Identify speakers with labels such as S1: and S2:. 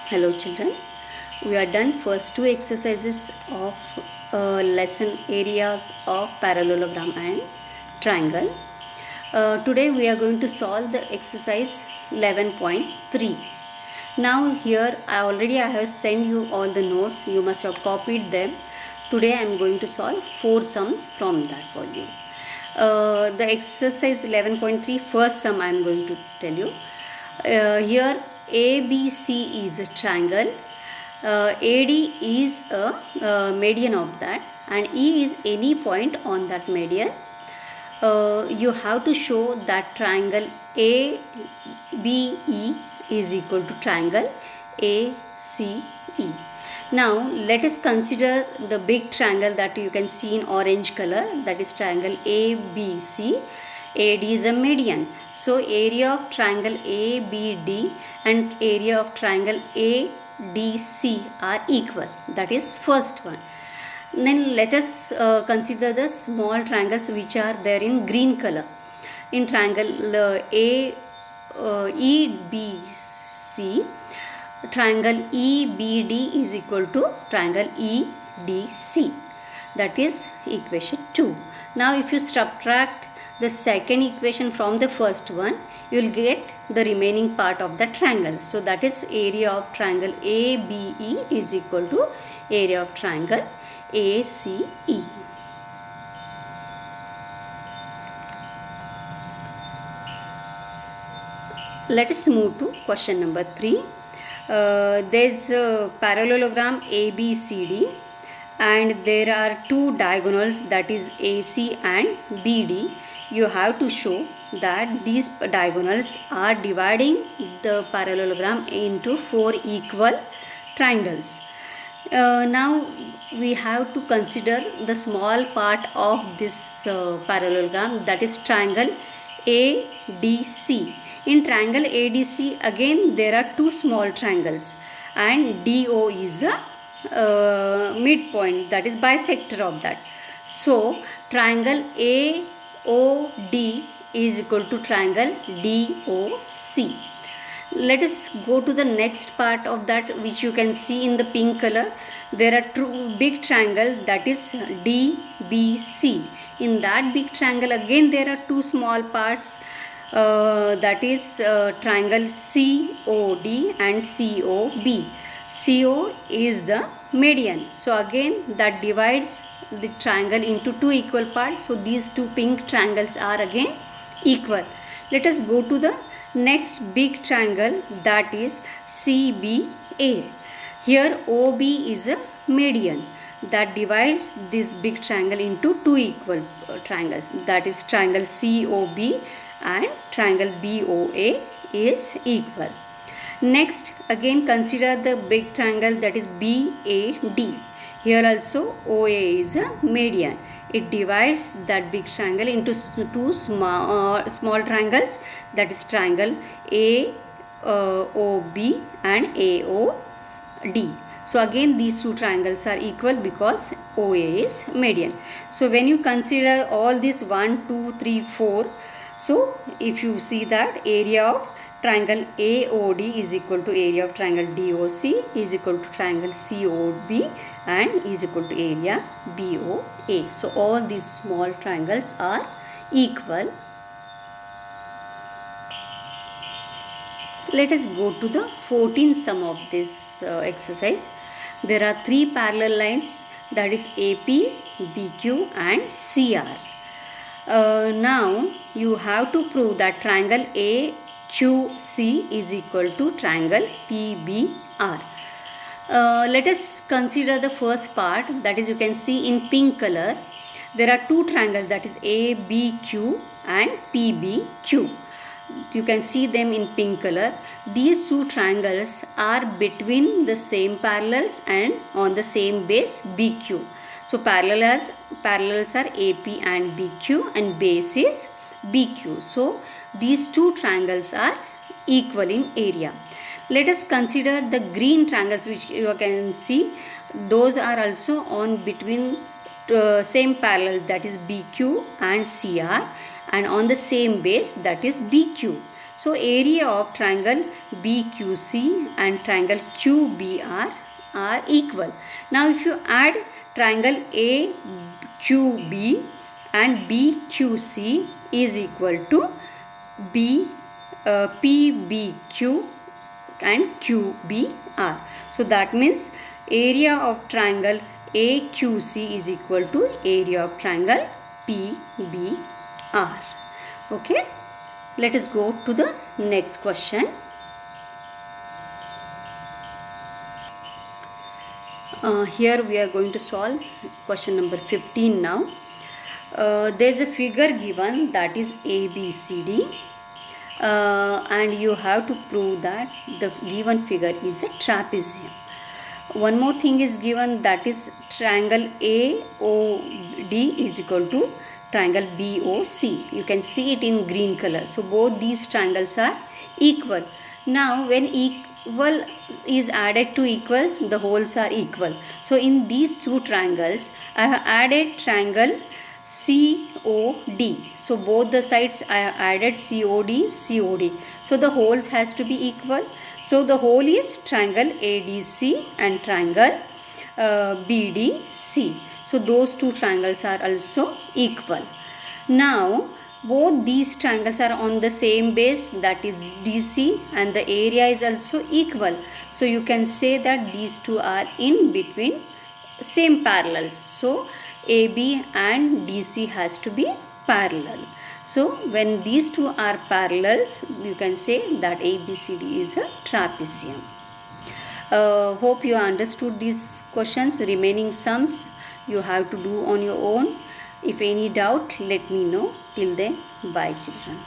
S1: Hello children, we are done first two exercises of lesson areas of parallelogram and triangle. Today we are going to solve the exercise 11.3. Now here I have sent you all the notes, you must have copied them. Today I am going to solve 4 sums from that for you. The exercise 11.3 first sum I am going to tell you. Here ABC is a triangle, AD is a median of that, and E is any point on that median. You have to show that triangle ABE is equal to triangle ACE. Now let us consider the big triangle that you can see in orange color, that is triangle ABC. AD is a median. So area of triangle ABD and area of triangle ADC are equal. That is first one. Then let us consider the small triangles which are there in green color. In triangle EBC, triangle EBD is equal to triangle EDC. That is equation 2. Now if you subtract the second equation from the first one, you will get the remaining part of the triangle. So that is area of triangle ABE is equal to area of triangle ACE. Let us move to question number 3. There is a parallelogram ABCD and there are two diagonals, that is AC and BD. You have to show that these diagonals are dividing the parallelogram into 4 equal triangles. Now we have to consider the small part of this parallelogram, that is triangle ADC. In triangle ADC again there are two small triangles and DO is a midpoint, that is bisector of that. So triangle AOD is equal to triangle DOC. Let us go to the next part of that, which you can see in the pink color. There are two big triangle, that is DBC. In that big triangle again there are two small parts, that is triangle COD and COB. CO is the median. So again that divides the triangle into two equal parts. So these two pink triangles are again equal. Let us go to the next big triangle, that is CBA. Here OB is a median that divides this big triangle into two equal triangles, that is triangle COB and triangle BOA is equal. Next again consider the big triangle, that is BAD. Here also OA is a median. It divides that big triangle into two small triangles, that is triangle AOB and AOD. So again these two triangles are equal because OA is median. So when you consider all these 1, 2, 3, 4, so if you see that area of triangle AOD is equal to area of triangle DOC is equal to triangle COB and is equal to area BOA. So all these small triangles are equal. Let us go to the 14th sum of this exercise. There are 3 parallel lines, that is AP, BQ and CR. Now you have to prove that triangle AQC is equal to triangle PBR. Let us consider the first part, that is you can see in pink color. There are two triangles, that is ABQ and PBQ. You can see them in pink color. These two triangles are between the same parallels and on the same base BQ. So parallels are AP and BQ and base is BQ. So these two triangles are equal in area. Let us consider the green triangles which you can see. Those are also on between same parallel, that is BQ and CR, and on the same base, that is BQ. So area of triangle BQC and triangle QBR are equal. Now if you add triangle AQB and BQC is equal to PBQ and QBR. So that means area of triangle AQC is equal to area of triangle PBR. Okay, let us go to the next question. Here we are going to solve question number 15 now. There is a figure given, that is ABCD, and you have to prove that the given figure is a trapezium. One more thing is given, that is triangle AOD is equal to triangle BOC. You can see it in green color. So both these triangles are equal. Now when equal is added to equals, the holes are equal. So in these two triangles, I have added triangle COD. So both the sides I have added COD, COD. So the holes has to be equal. So the hole is triangle ADC and triangle BDC. So those two triangles are also equal. Now both these triangles are on the same base, that is DC, and the area is also equal. So you can say that these two are in between, same parallels. So AB and DC has to be parallel. So when these two are parallels, you can say that ABCD is a trapezium. Hope you understood these questions. Remaining sums you have to do on your own. If any doubt, let me know. Till then, bye children.